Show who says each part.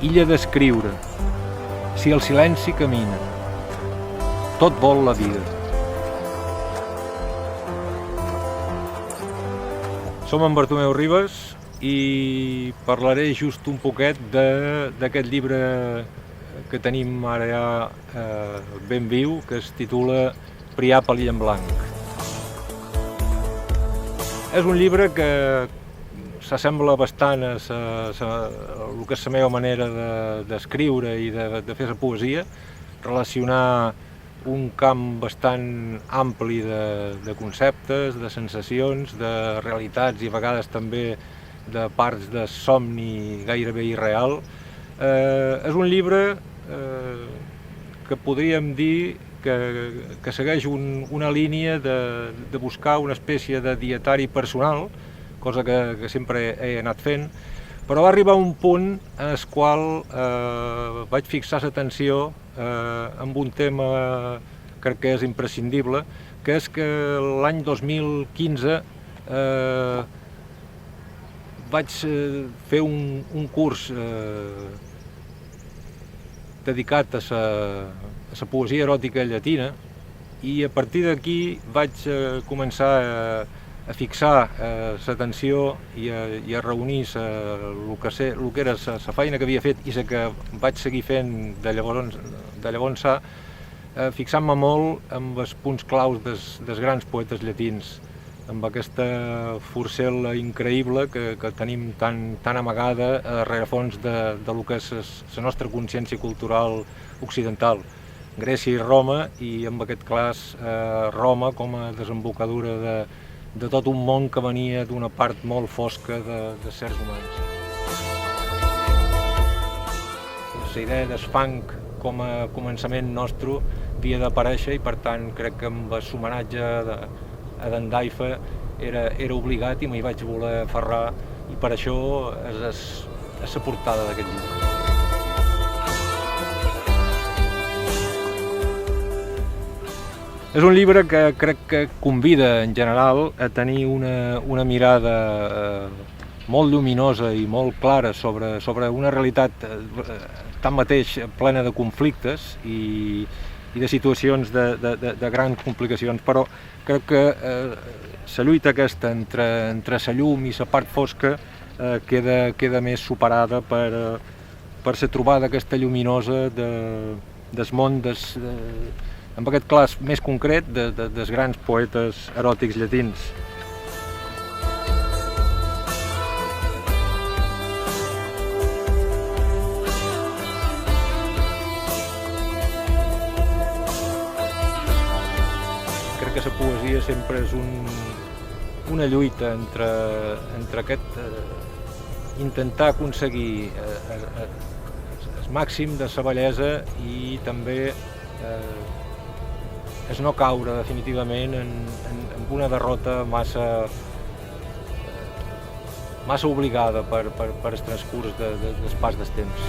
Speaker 1: illa d'escriure, si el silenci camina, tot vol la vida. Som en Bartomeu Ribas i parlaré just un poquet d'aquest llibre que tenim ara ja ben viu, que es titula Prià per l'illa en blanc. És un llibre que s'assembla bastant a el que és la meva manera d'escriure i de fer la poesia, relacionar un camp bastant ampli de conceptes, de sensacions, de realitats i a vegades també de parts de somni gairebé irreal. És un llibre que podríem dir que segueix una línia de buscar una espècie de dietari personal, cosa que sempre he anat fent, però va arribar un punt en el qual vaig fixar l'atenció en un tema crec que és imprescindible, que és que l'any 2015 vaig fer un curs dedicat a la poesia eròtica llatina i a partir d'aquí vaig començar a fixar l'atenció i a reunir el que era la feina que havia fet i la que vaig seguir fent de llavors fixant-me molt amb els punts claus dels grans poetes llatins, amb aquesta forcel·la increïble que tenim tan amagada a rerefons del que és la nostra consciència cultural occidental. Grècia i Roma, i en aquest cas Roma com a desembocadura de tot un món que venia d'una part molt fosca de sers humans. La idea del funk com a començament nostre havia d'aparèixer i per tant crec que amb l'homenatge a d'en Daifa era obligat i m'hi vaig voler aferrar i per això és la portada d'aquest llibre. És un llibre que crec que convida en general a tenir una mirada molt lluminosa i molt clara sobre una realitat tanmateix plena de conflictes i de situacions de grans complicacions, però crec que la lluita aquesta entre la llum i la part fosca queda més superada per la trobada aquesta lluminosa del món, en aquest cas més concret, dels grans poetes eròtics llatins. Crec que la poesia sempre és una lluita entre aquest intentar aconseguir el màxim de la bellesa i també és no caure definitivament en una derrota massa obligada per el transcurs del pas del temps.